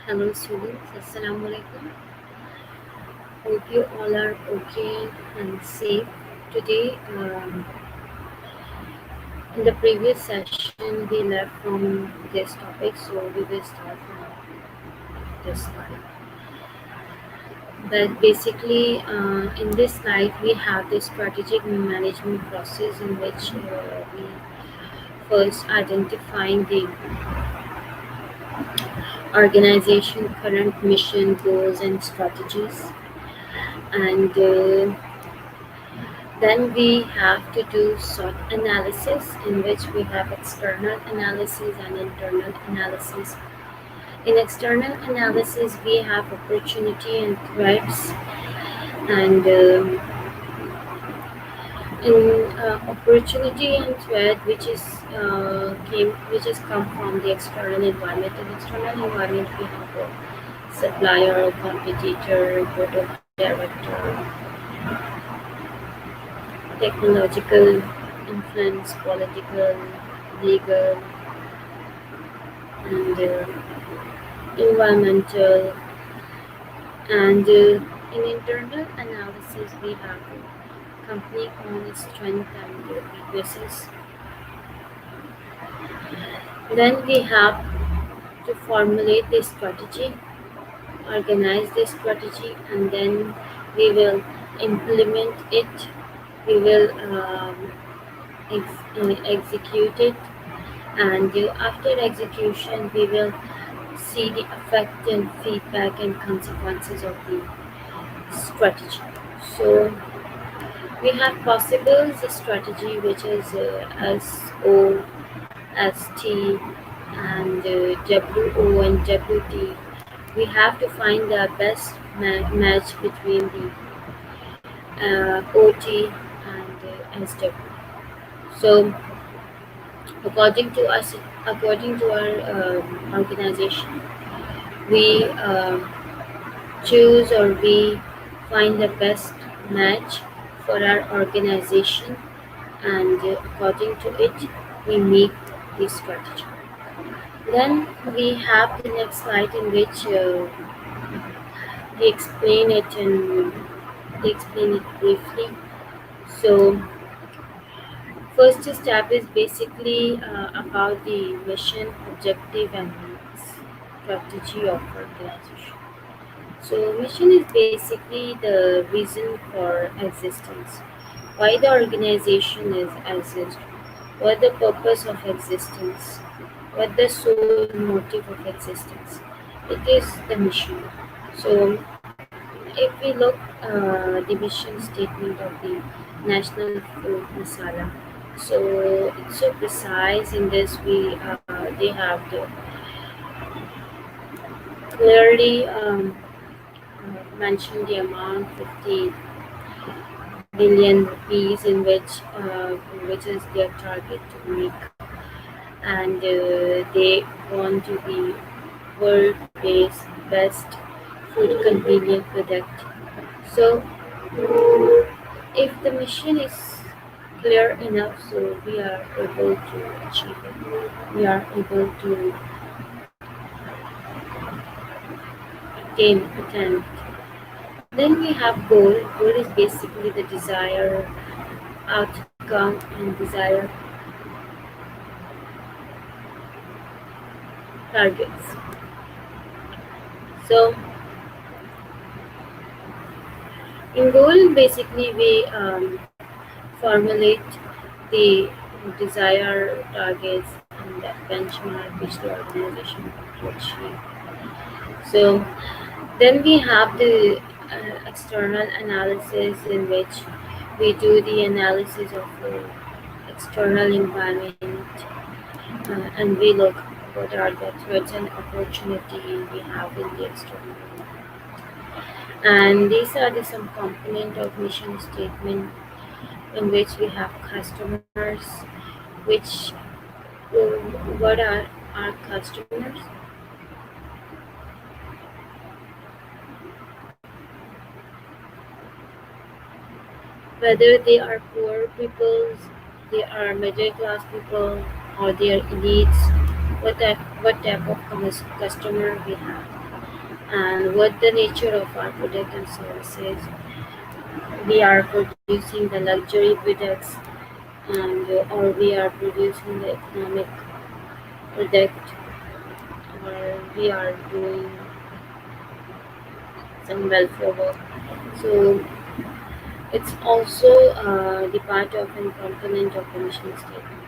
Hello students, Assalamu alaikum. Hope you all are okay and safe. Today, in the previous session, we left from this topic, so we will start from this slide. But basically, in this slide, we have the strategic management process in which we first identifying the organization, current mission, goals, and strategies, and then we have to do SWOT analysis, in which we have external analysis and internal analysis. In external analysis, we have opportunity and threats, and in opportunity and threat, which is come from the external environment. In external environment, we have a supplier, competitor, board of director, technological influence, political, legal, and environmental. And in internal analysis, we have company own strength and weaknesses. Then we have to formulate the strategy, organize the strategy, and then we will implement it. We will execute it, and after execution we will see the effect and feedback and consequences of the strategy. So we have possibles strategy, which is SO, ST, and WO and WT. We have to find the best match between the OT and SW. So according to our organization, we choose or we find the best match for our organization, and according to it, we make the strategy. Then we have the next slide in which they explain it and they explain it briefly. So first step is basically about the mission, objective, and strategy of organization. So mission is basically the reason for existence. Why the organization is exist? What the purpose of existence? What the sole motive of existence? It is the mission. So if we look the mission statement of the national food masala, so it's so precise in this. They have the clearly mentioned the amount 50 billion rupees in which is their target to make, and they want to be world-based best food convenient product. So if the mission is clear enough, so we are able to achieve it. We are able to attain. Then we have goal. Goal is basically the desired outcome and desired targets. So in goal, basically we formulate the desired targets and the benchmark which the organization to achieve. So then we have the external analysis, in which we do the analysis of the external environment, and we look what are the threats and opportunity we have in the external environment. And these are the some component of mission statement, in which we have customers, which what are our customers? Whether they are poor people, they are middle class people, or they are elites, what type of customer we have. and what the nature of our product and services. We are producing the luxury products, and or we are producing the economic product, or we are doing some welfare work. So it's also the part of a component of the mission statement.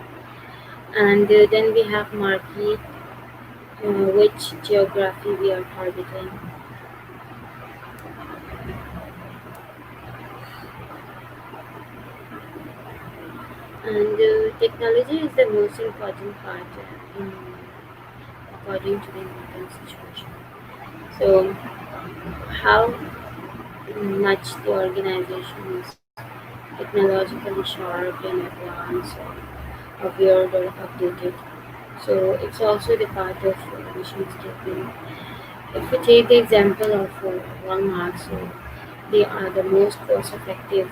And then we have market, which geography we are targeting. And technology is the most important part according to the modern situation. So, how much the organization is technologically sharp and advanced or aware or updated. So, it's also the part of mission statement. If we take the example of Walmart, so they are the most cost-effective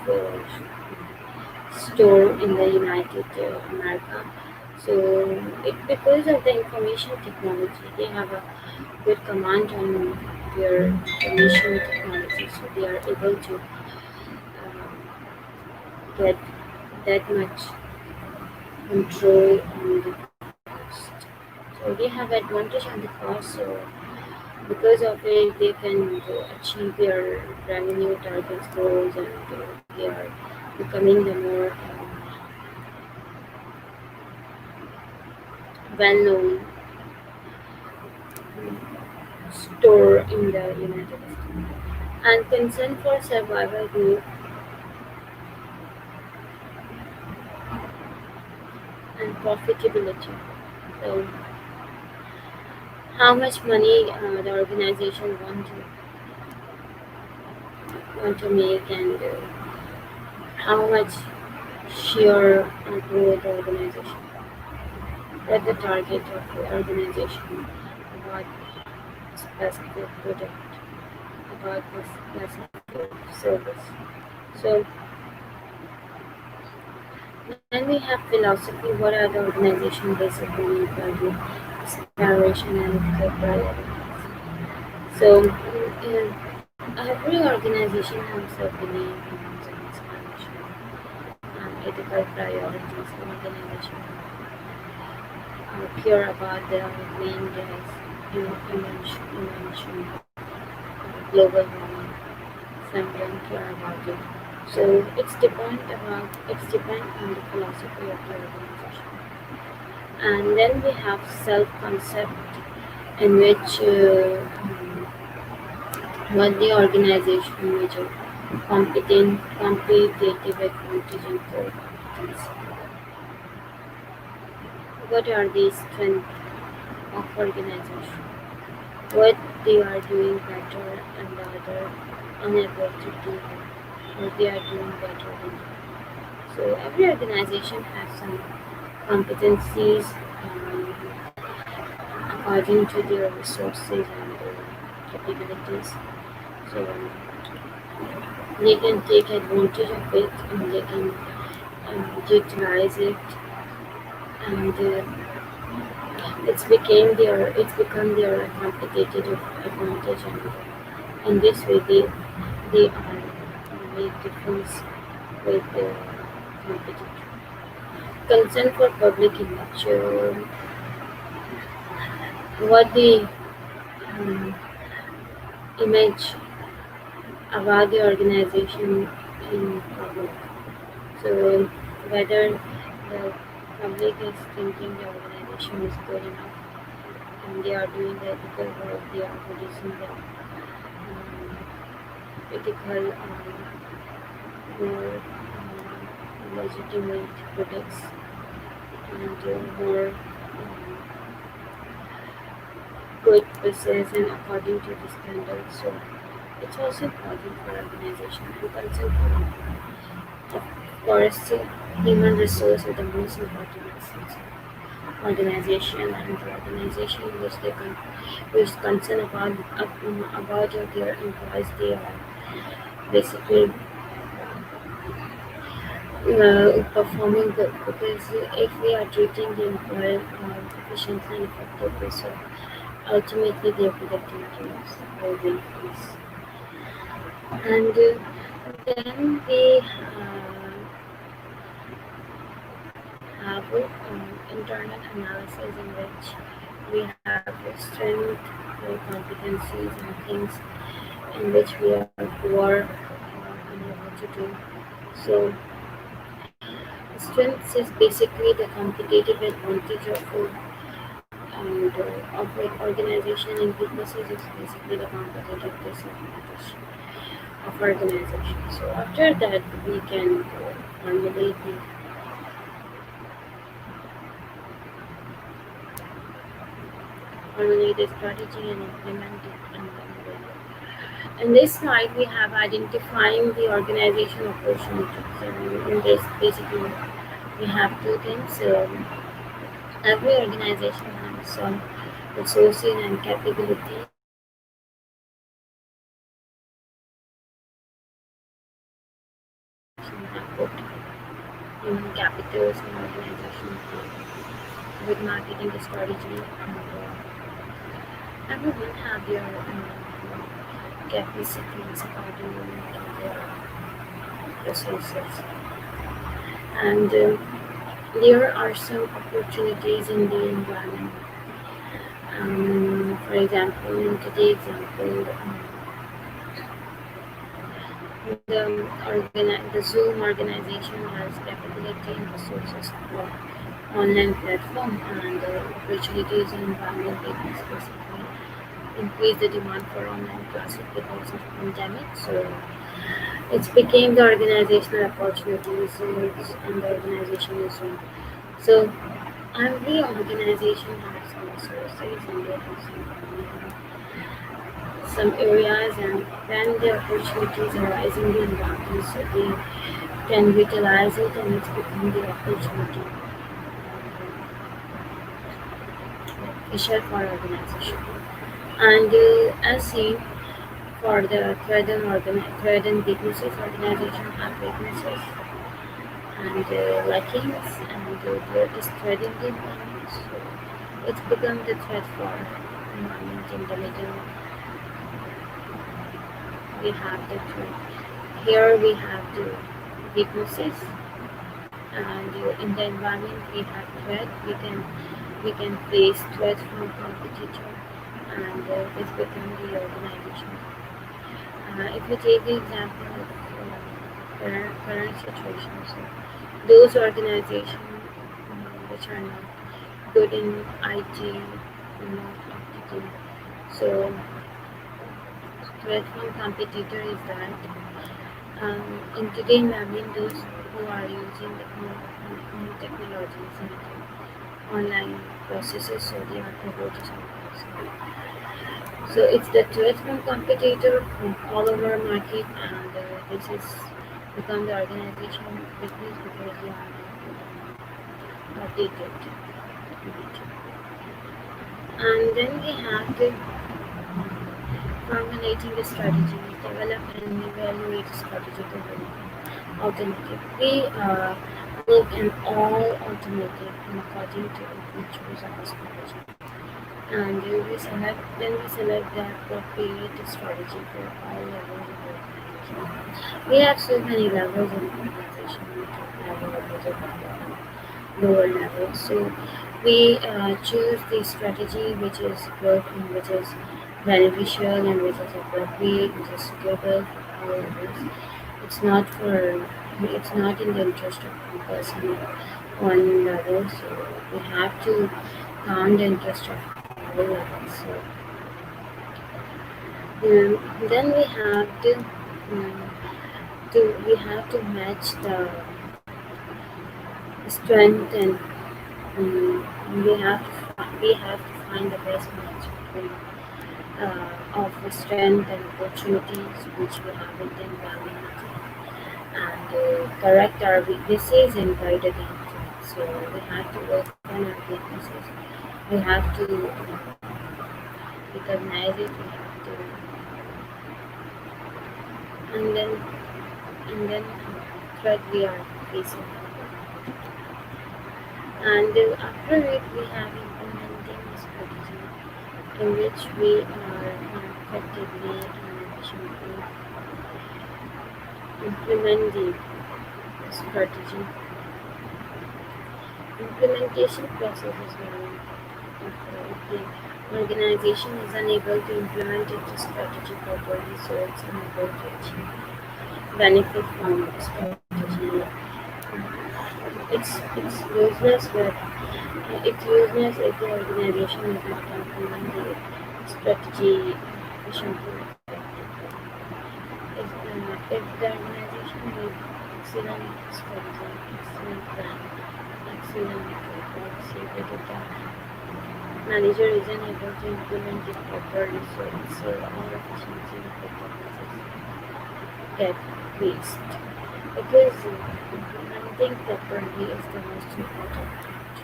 store in the United America. So it because of the information technology, they have a good command on their information technology, so they are able to get that much control on the cost. So they have advantage on the cost. So because of it, they can achieve their revenue targets goals, and they are becoming the more well-known store in the United States. And concern for survival growth and profitability. So, how much money the organization want to make, and how much share growth the organization. What the target of the organization about specific product, about this specific service. So then we have philosophy. What are the organization basically value, aspiration, and ethical priorities? So every organization has a belief, norms, and aspiration, and ethical priorities. Organization care about the main gas, invention, global warming. Some don't care about it. So it's depend on the philosophy of the organization. And then we have self concept, in which what the organization measure competitive advantage and core competence. What are the strengths of organization? What they are doing better and the other unable to do, or they are doing better than them. So every organization has some competencies according to their resources and capabilities. So they can take advantage of it, and they can utilize it, and it's become their competitive advantage, and in this way they are make difference with the competitor. Concern for public image. What the um, image about the organization in public. So whether the public is thinking the organization is good enough, and they are doing the ethical work, they are producing the ethical more legitimate products, and more good process and according to the standards. So it's also important for organization and concern for, of course, human resource is the most important resource organization, and the organization which they which concern about their employees. They are basically performing good, because if we are treating the employee efficiently and effectively, so ultimately their productivity will increase. And then we have internal analysis in which we have strength, competencies, and things in which we are poor unable to do. So, strengths is basically the competitive advantage of an organization, and weaknesses is basically the competitive disadvantage of organization. So after that, we can formulate the strategy and implement it. And in this slide, we have identifying the organization opportunities. And in this, basically, we have two things. Every organization has some resources and capabilities, and have put human capitals in organization with marketing strategy, and everyone have their capacities according to their resources. And there are some opportunities in the environment. For example, in today's example, the Zoom organization has capability and resources for online platform, and opportunities in environment business basically increase the demand for online classes because of pandemic. So it's became the organizational opportunities, and the organization is Zoom. So every organization has some resources, and they have some areas, and when the opportunities arise in the environment, so they can utilize it, and it's become the opportunity official for organization. And as seen for the thread and weaknesses, organization have weaknesses and lackings, and there is thread in the environment. So it's become the threat for environment. In the middle, we have the threat. Here we have the weaknesses, and in the environment we have threat. We can face threat from competitor, and this become the organization. If we take the example of current situation, so those organizations which are not good in IT, not optical. So threat from competitor is that in today's environment, those who are using the new technologies and online processes, so they are able to survive. So it's the threat from competitor from all over market, and this is become the organization weakness because they are not updated. And then we have the formulating the strategy, develop and evaluate strategy development alternative. We look in all alternative, and according to it we choose our strategy. And then we select the appropriate strategy for all levels of organization. We have so many levels of organization, top level, middle level, lower level. So we choose the strategy which is good, and which is beneficial, and which is appropriate, which is suitable for all levels. It's not for it's not in the interest of one person or one level. So we have to count the interest of all levels. So then we have to match the strength, and we have to find the best match between of the strength and opportunities which we have in the environment, and correct our weaknesses and guide against it. So we have to work on our weaknesses. We have to recognize it. We have to, and then threat we are facing. And after it, we have implementing strategy. in which we are effectively and efficiently implement the strategy. Implementation process is very important. If the organization is unable to implement its strategy properly, so it's unable to achieve benefit from the strategy. It's useless, but it's useless if the organization is not implementing the strategy efficiently. If the organization with excellent strategy, excellent plan, excellent policy, but if the manager isn't able to implement it properly, so it's all efficiency and effectiveness get waste. Because implementing properly is the most important part.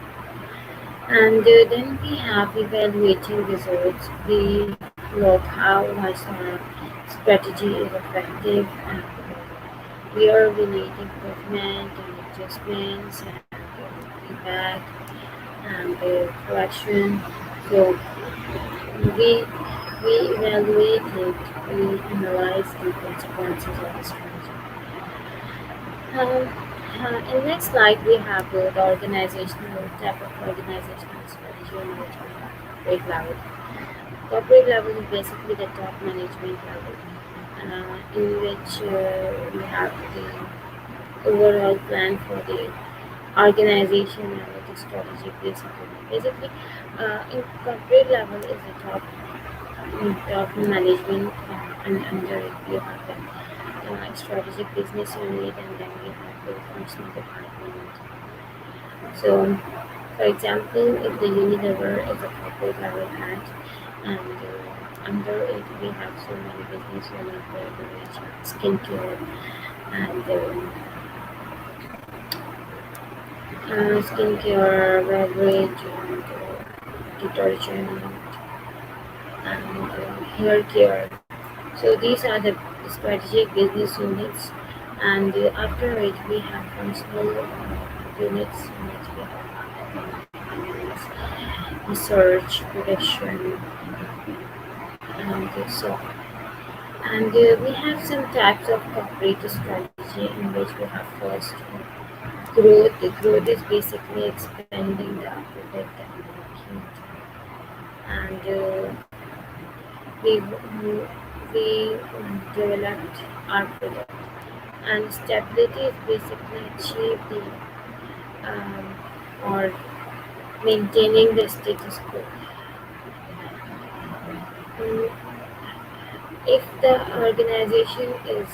And then we have evaluating results. We look how was our strategy is effective and where we need improvement and adjustments and feedback and correction. So we we evaluate it, we analyze the consequences of the strategy. In next slide, we have the organizational type of organizational strategy and corporate level. Corporate level is basically the top management level, in which we have the overall plan for the organization and the strategy basically. In corporate level is the top management, and under it we have the strategic business unit, and then we have the functional department. So, for example, if the Unilever is a corporate level plant, and under it we have so many business units, beverage, skincare, and beverage, and detergent, and hair care. So these are the strategic business units, and after it we have functional units in which we have finance, research, production, and so on. And we have some types of corporate strategy in which we have first growth. The growth is basically expanding the product and market, and we developed our product. And stability is basically achieve the or maintaining the status quo. Mm, If the organization is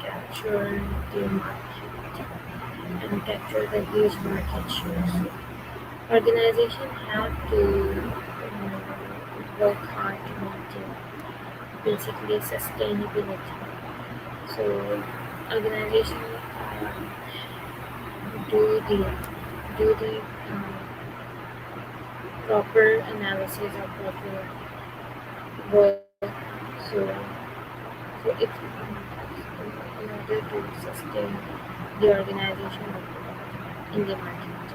capture the market and capture the huge market share, so organization have to work hard to maintain basically sustainability. So organization do the do the proper analysis or proper work. So so it in order to sustain the organization in the market.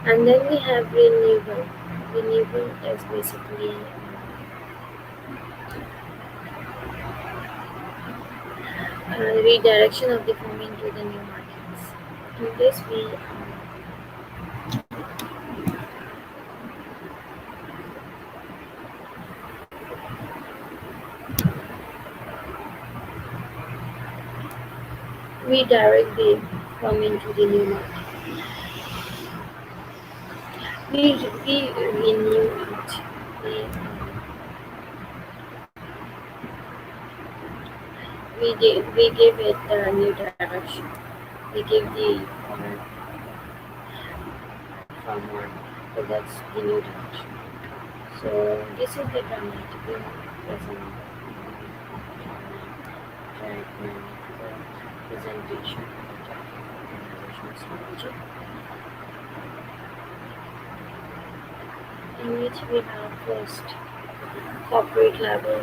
And then we have renewal. Renewal is basically redirection of the firm into the new markets. In this we direct the firm into the new market. We renew it. We give it a new direction. We give the farmer products the new direction. So this is the grammatical present presentation of organizational strategy, in which we have first corporate level.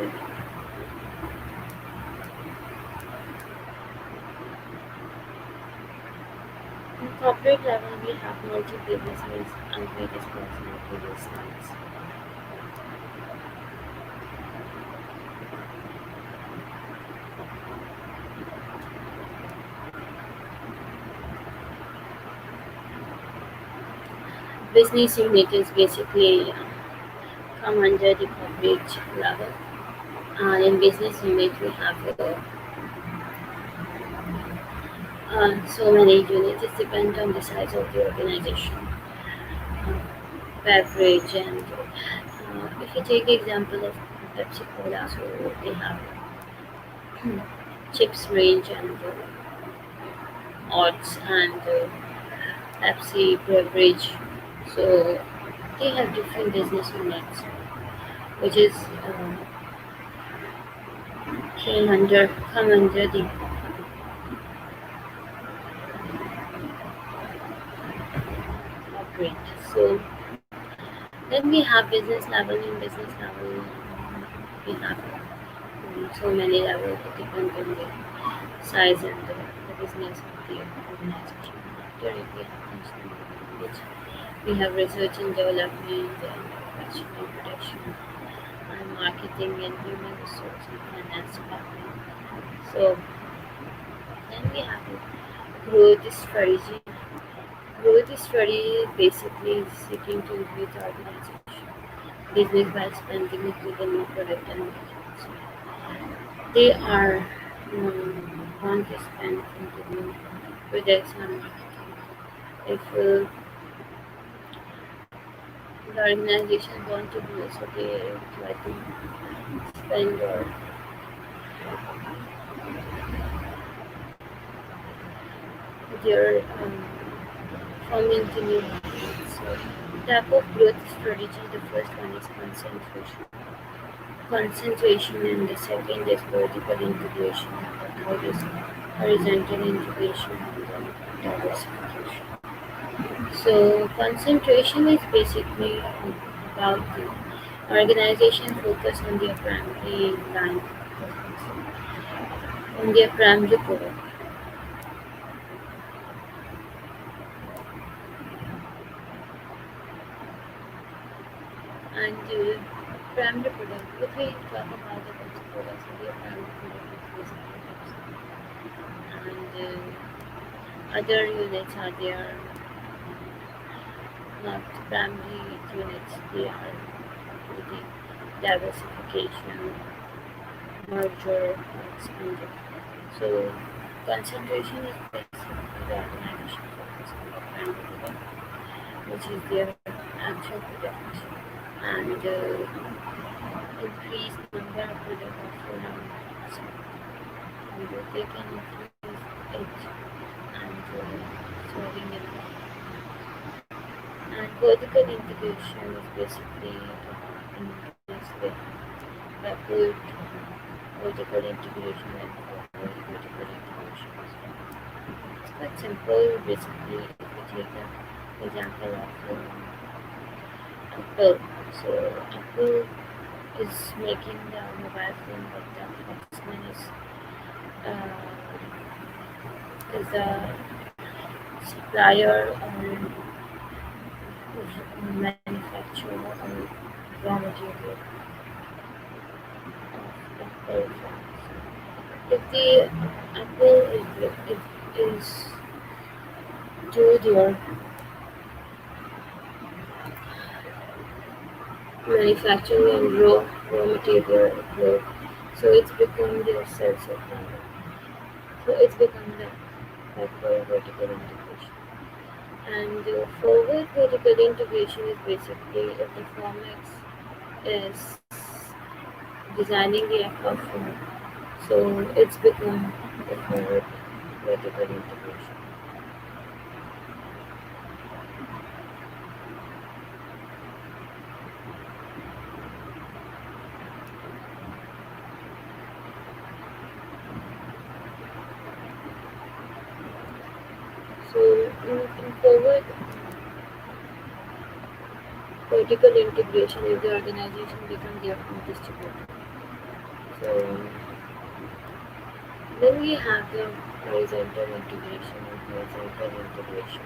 In corporate level, we have multi-businesses and we discussed in previous slides. Business unit is basically come under the coverage level. In business unit, we have so many units. It depends on the size of the organization, beverage, and if you take the example of Pepsi Cola, so they have chips range and odds and Pepsi beverage. So they have different business units, which is came under come under the corporate. So then we have business level. In business level, we have so many levels. It depends on the size and the business of the organization. After it, we have functional which we have research and development and customer protection and marketing and human resource and finance department. So then we have a growth strategy. Growth strategy is basically seeking to increase the organization business by expanding it with a new product and market. So they are want to spend into new products and marketing. If the organization want to do so, they try to spend or their from into new markets. So type of growth strategy. The first one is concentration. Concentration, and the second is vertical integration, and the third is horizontal integration, and then diversification. So concentration is basically about the organization focus on their primary line of business, on their primary product, and primary product. If we talk about the Pepsi product, so their primary product is basically Pepsi, and other units are there, not primary units. They are including diversification, merger, or expansion. So concentration is basically the organization focus on the primary product, which is their actual product, and increase number of product offered so they can increase it and serving it. And vertical integration is basically increase with backward vertical integration and forward vertical integration as well. It's quite simple. Basically, if we take an example of Apple, so Apple is making the mobile phone, but the Foxman uh, is a supplier or manufacturer or raw material of Apple phones. If the Apple is do their manufacturing and raw material work, so it's become their self-supplier. So it's become the backward vertical integration. And forward vertical integration is basically if the Formex is designing the Apple phone, so it's become the forward vertical integration. So in forward vertical integration is the organization become their own distributor. So then we have the horizontal integration. Horizontal integration.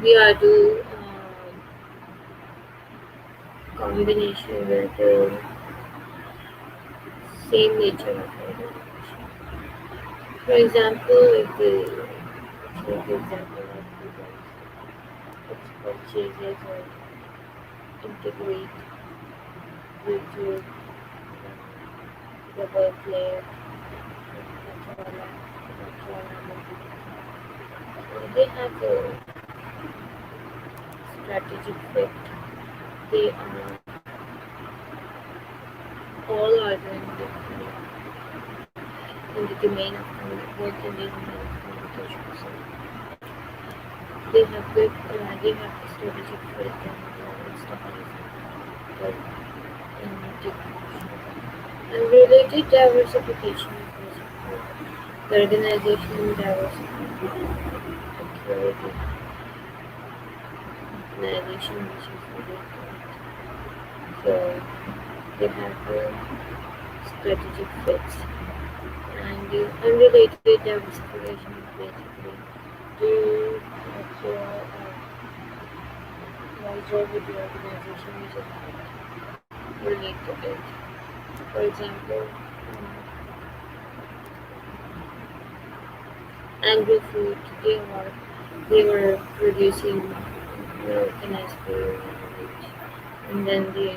We are do combination with the same nature of organization. For example, if we take the example of its purchases or integrate YouTube, double play, they have a strategic fit. They are all organic in the domain of both in the domain of communication. So they have a strategic fit and stability in and related diversification of the organization diversity, security, organization which is related. So they have strategic fits and unrelated diversification is basically do what you merger with the organization which is relate to it. For example, Angry Food they were producing organized food and then they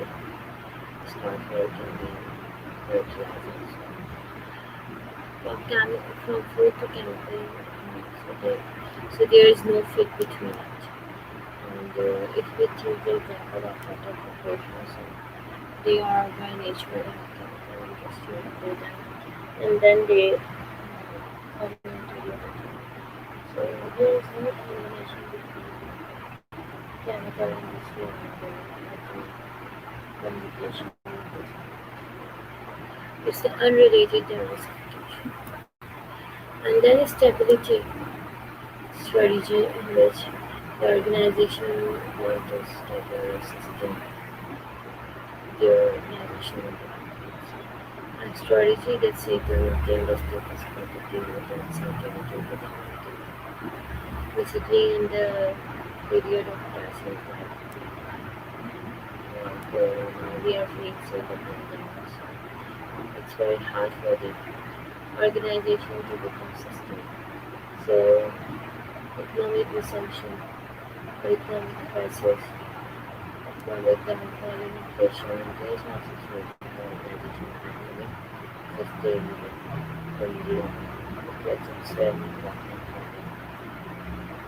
start working in fertilizers from food to chemical. So there is no fit between it. And if we think the example of water corporations, they are by nature chemical industry and then they come into the water. So there is no combination between chemical industry and communication. It's the unrelated diversification. And then stability strategy in which the organization wants to stabilize system, their organization environments. And strategy that say to maintain the status quo to deal with uncertainty with the basically in the period of crisis where we are facing the pandemic. It's very hard for the organization to become sustainable. So economic recession, economic crisis, economic downfall and inflation, there is not situation for organization to be sustainable for India. That's extremely important.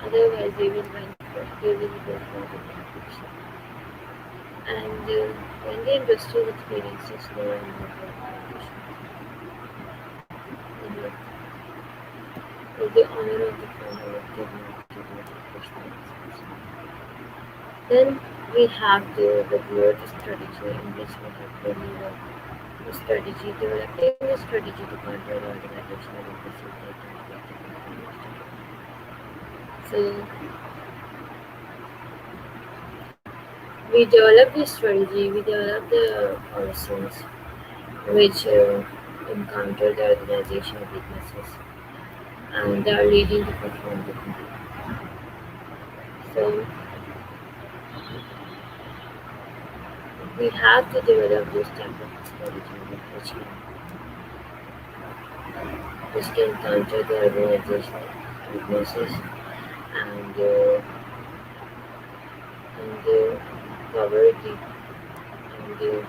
Otherwise, they will go for the competition. And when the industry experiences lower and more competition, with the honor of the founder of the then we have the word strategy in which we have the strategy, developing a strategy to counter organizational facilitate so we develop the strategy, we develop the policies which encounter the organizational weaknesses and they are leading to perform differently. So we have to develop this type of strategy which can counter the organizational weaknesses and cover the and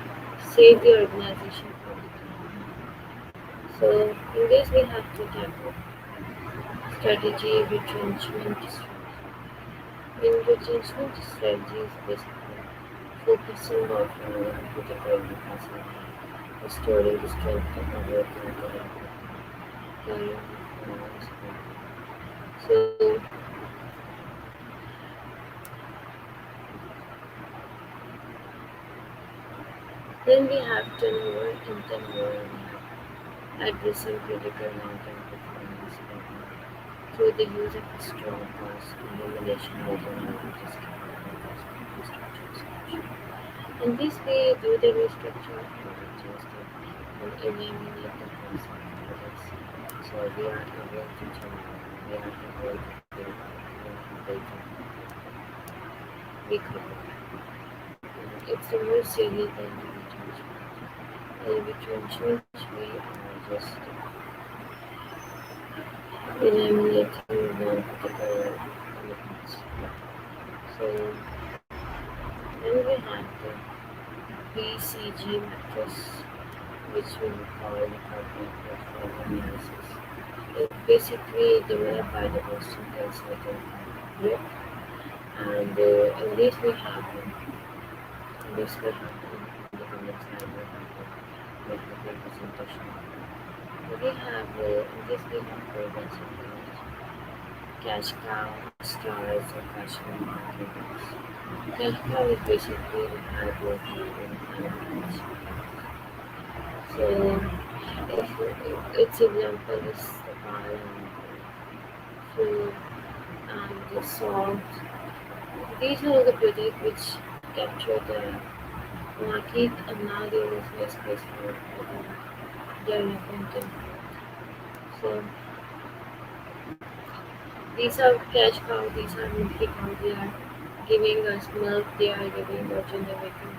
save the organization from the crime. So in this we have to tackle strategy retrenchment strategy. In retrenchment strategy is basically focusing on critical capacity, restoring the strength of our working career. So then we have turnover and turnover addressing critical long-term performance problem through the use of strong cost elimination methodologies restructuring. In this way, do the restructure and adjust it and eliminate the cost of products. So we are able to turn we are able to recover. It's the more silly than the retrenchment. In retrenchment, we are just eliminating one particular So then we have the BCG matrix, which we will call the corporate portfolio analysis. It's basically developed by the Boston Consulting Group, and in this we have independent side, we have the representation. We have in this we have programs include cash cow, stars, or passion marketers. Cash cow is basically the high growth medium finance. So its example is the palm food and the salt. These are the projects which capture the market and now there is no space for development. So these are cash cow, these are milky cow, they are giving us milk, they are giving or generating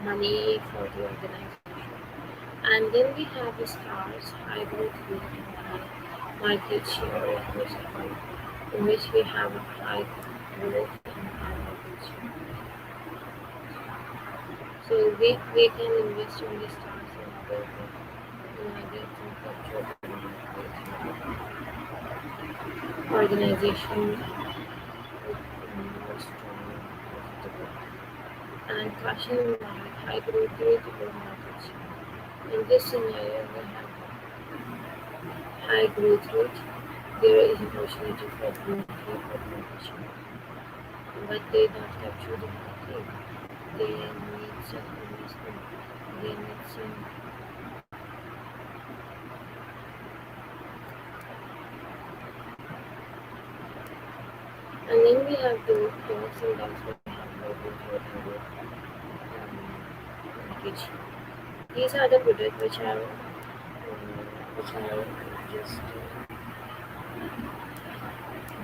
money for the organization. And then we have the stars, high growth rate and high market share diversified, in which we have a high growth and high market share. So we can invest in the stars in order to capture the market organization with more strong profitable and caution in mind high growth rate or market share. In this scenario, we have high growth rate. There is opportunity for growth rate or market share, but they don't capture the market. They need some investment. They need some, and then we have the dogs and dogs we have low growth rate and low market share. These are the products which are just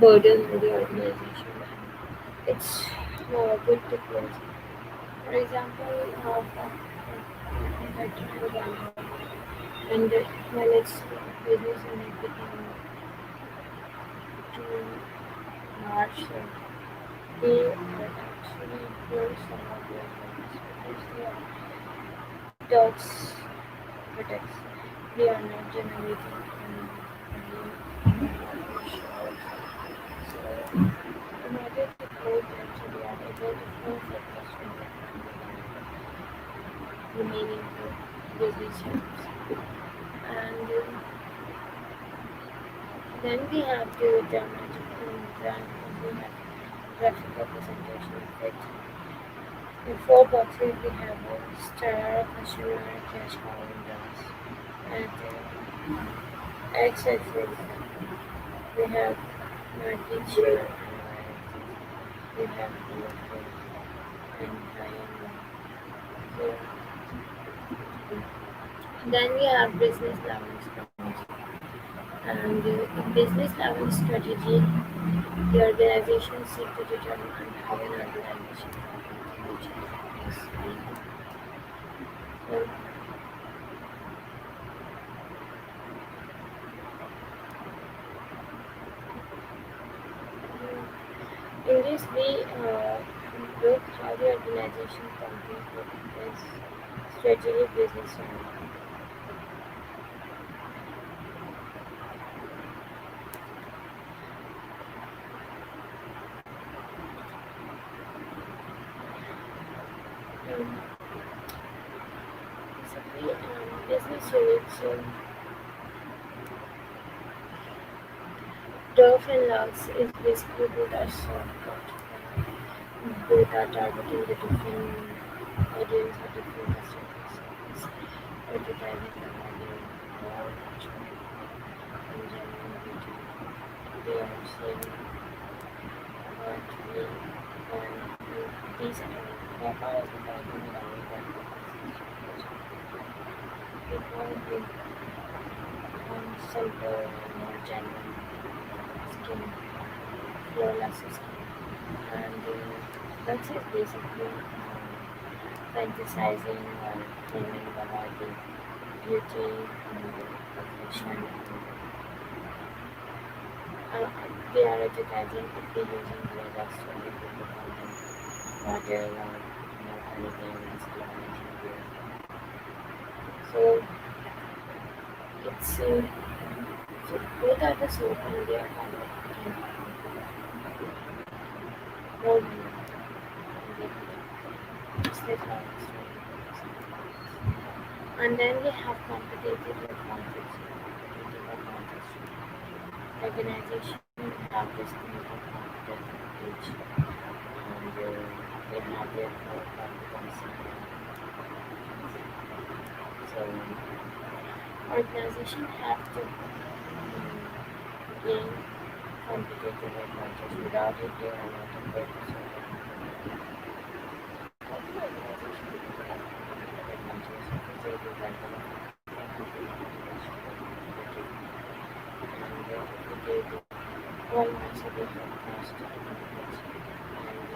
burden on the organization. It's good to close. For example, and when it's business and it become too large, so they actually close some of their business because they are dogs products. They are not generating any short. So in order to close them, so they are able to full focus on the remaining business units. And then we have the dramatic brand and we have graphical presentation of it. In four boxes we have a star, questionnaire, cash cow, and dogs. And x-axis we have market share and y-axis we have growth rate and high and low. So then we have business level strategy. And in business level strategy, the organization seek to determine how an organization can achieve its aim. So, in this we look how the organization compete with its strategic business owner. Um, basically, business units, Turf and Lux is basically both are soft, both are targeting the different audience or different customer segments, advertising providing more natural and genuine beauty. They are saying what we and these Papa is providing value that people with simple and more genuine skin, flawless skin. And that's it basically fantasizing or dreaming about the beauty and the perfection uh, we are advertising if we using real external people content, water, not anything explanation here. So it's so both are the soap and they are kind of more money and they it's like how it's and then we have competitive advantage. Competitive advantage. Organization have this competitive advantage and they have their core competency. So organization have to gain competitive advantage. Without it, they are not able to survive. How do organization have competitive advantage? For example, and they all also they have cost advantage and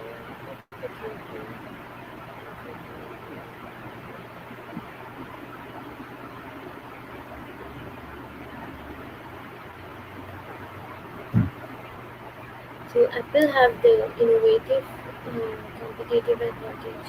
so Apple have the innovative competitive advantage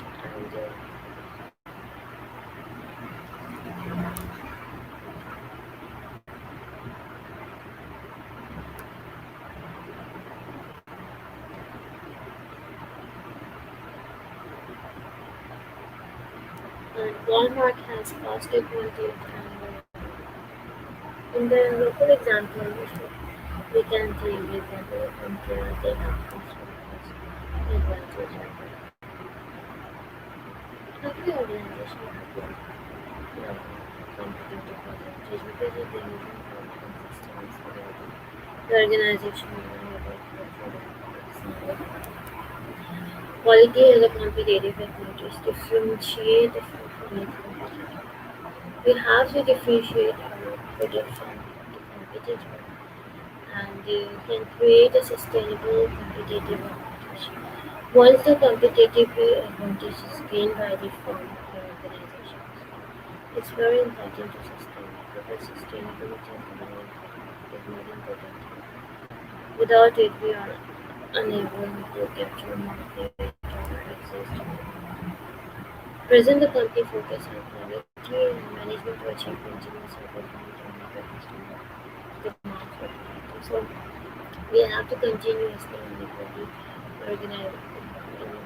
and Walmart has cost advantage in the local example we can take example until they have cost advantage and every organization has competitive advantage because of the using systems the organization quality is a competitive advantage. Differentiate different from the competitor. We have to differentiate our product from the competitor and can create a sustainable competitive advantage. Once the competitive advantage is gained by the firm or organization, it's very important to sustain it because sustainability is more important. Without it, we are unable to capture market or exist. Present the company focus on quality and management to achieve continuous improvement and meet the customer demand for quality. So we have to continuously improve organize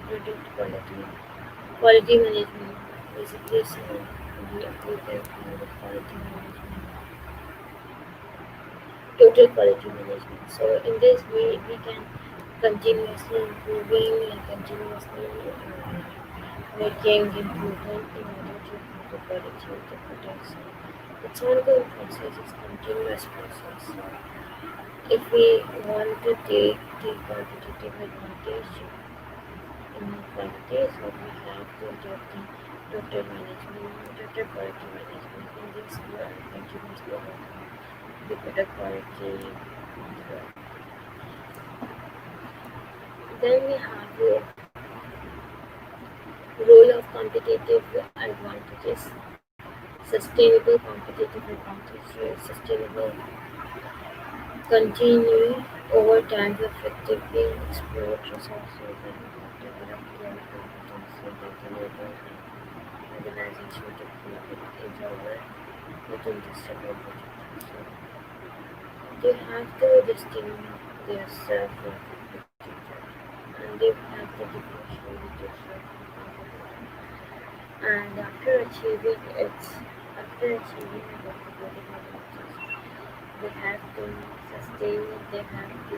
product quality. Quality management basically so we approve the quality management, total quality management. So in this we can continuously improving and continuously making improvement in order to improve the quality of the products. It's ongoing process, it's continuous process. If we want to take the competitive advantage in quality, so we have to adopt the total management, total quality management. In this we are continuously working the product quality. Then we have the role of competitive advantages, sustainable competitive advantage, sustainable continue over time to effectively exploit resources and develop their competency that enable organization to create enjoyment within this opportunity. So they have to distinguish their self and they have to differentiate themselves and after achieving the competitive they have to sustain it, they have to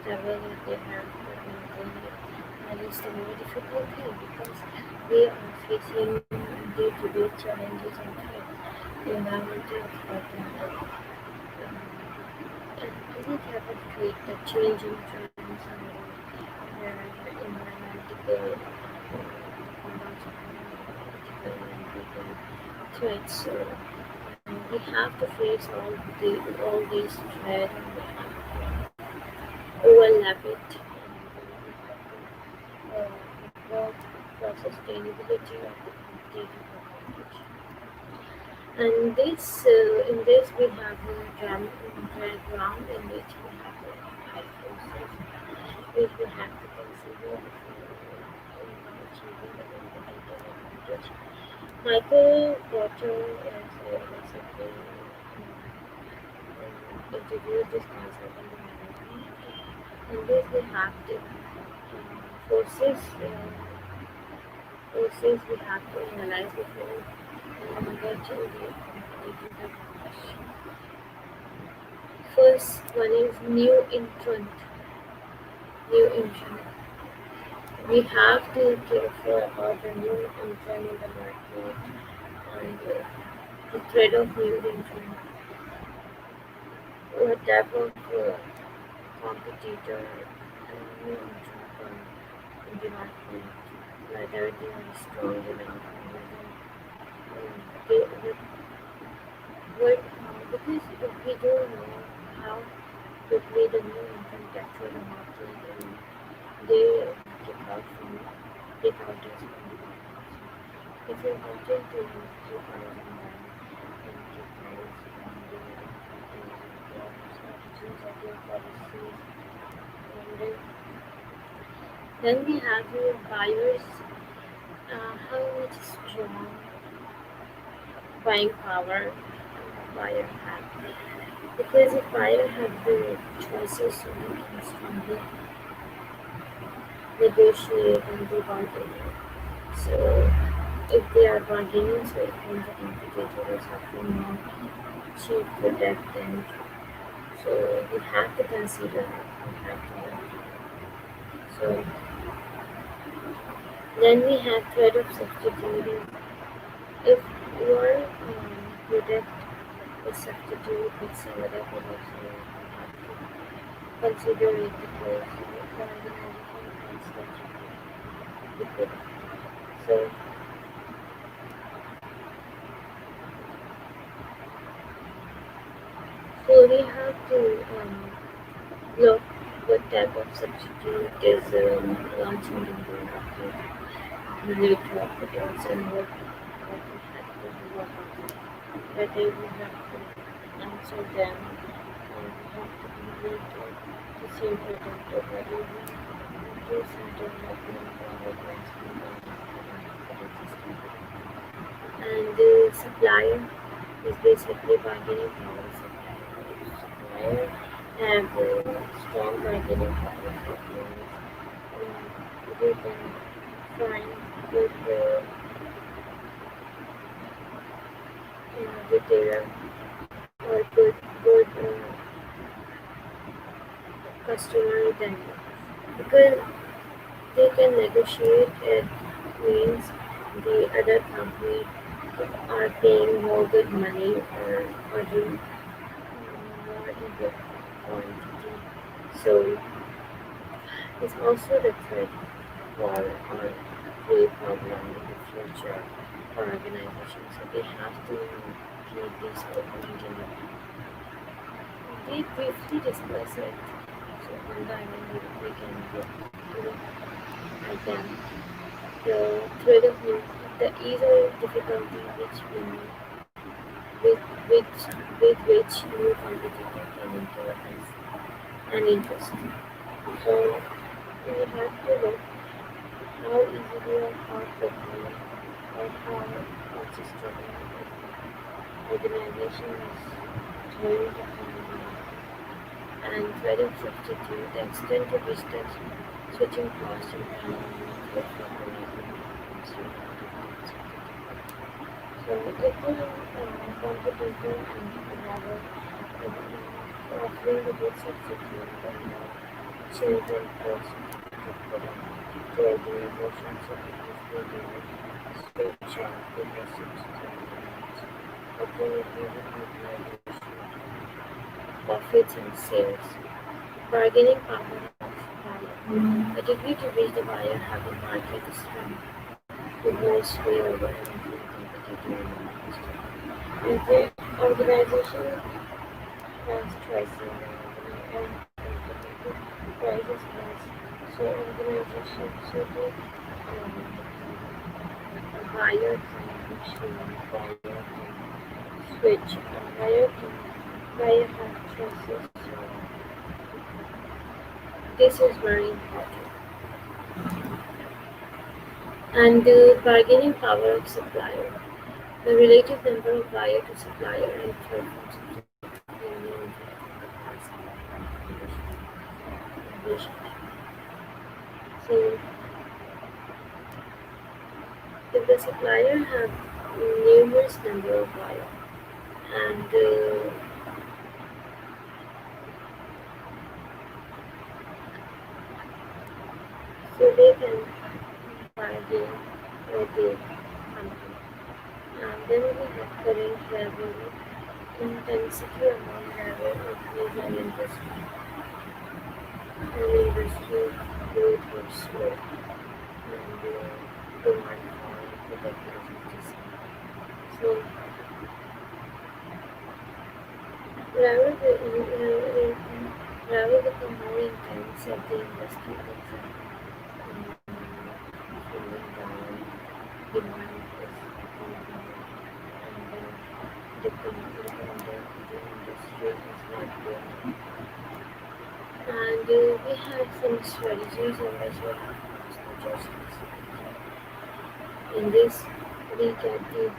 struggle it, they have to maintain it. And it's a very difficult thing because we are facing day-to-day challenges and threats. The environmental problem and any type of threat, the changing trends and environmental threats. So we have to face all these threats and we have to overlap it and work for sustainability of the data. And this in this we have a diagram in which we have which we have to consider in achieving the competitive advantage. Michael Porter is basically introduced this concept in the management. In this, we have the forces, forces we have to analyze before get to the competitive advantage. First one is new entrant. We have to be careful about the new entrant in the market and the threat of new entrant. What type of competitor and new entrant in the market, whether they are strong enough or whether they what because if we don't know how quickly the new entrant capture the market and they kick out from take out us from the market. So it's important to keep eyes on them and keep eyes on their strategies or their policies. And then we have the buyers, how much strong buying power buyer have. Because if buyer have the choices, so they can strongly negotiate and do bargaining. So if they are bargaining, so it means the competitor is offering more cheap product and so we have to consider we have to so then we have threat of substituting. If your product is substitute with some other product, so you have to consider it because the organization has substitute the product. So we have to look what type of substitute is launching in the market related to our products and what we have to do about it. Whether we have to answer them or we have to be related to same product or whether we do some development or advancement on the existing product. And the supplier is basically bargaining power supplier. Supplier have strong bargaining power for players. They can find good retailer or good customer then because they can negotiate it means the other company are paying more good money or ordering more in good quantity. So it's also the threat for our create problem in the future for organizations. So they have to keep this open in the we briefly discuss it. So one by one we can look at them. The threat of new, the ease or difficulty which we with which with which new competitor can enter us and interest. So we have to look how easily or how quickly or how consistently organization is trying to find and threat of substitute, the extent to which the switching costs and time will so if the competitor and another offering a good substitute and change and cost of product to organization so it is good switch off the message alternative organization profits and sales. Bargaining power of buyer. The degree to which the buyer have the market strength to hold sway over anything competitive in the industry. If the organization has choices and competitive prices less, so organization should be a buyer can choose, buyer can switch, buyer have choices. So This is very important. And the bargaining power of supplier. The relative number of buyer to supplier and third forms of relationship. So if the supplier have numerous number of buyers and so they can bargain with the company. And then we have current level, intensity among level of an industry. An industry growth was slow and demand for the technologies. So rather the rather become more intense at the industry slowing down, demand is increasing, and the industry is not growing. And we had some strategies on which we have suggestions. In this, we get the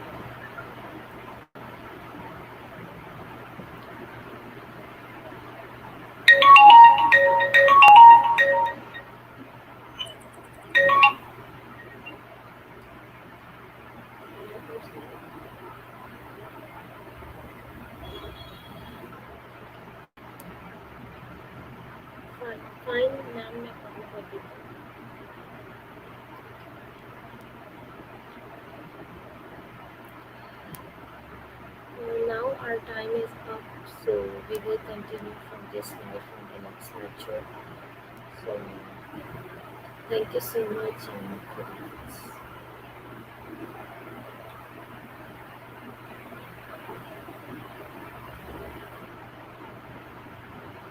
fine नाम में copy कर देता हूँ. Now our time is up, so we will continue from this slide from the next lecture. So thank you so much and good night.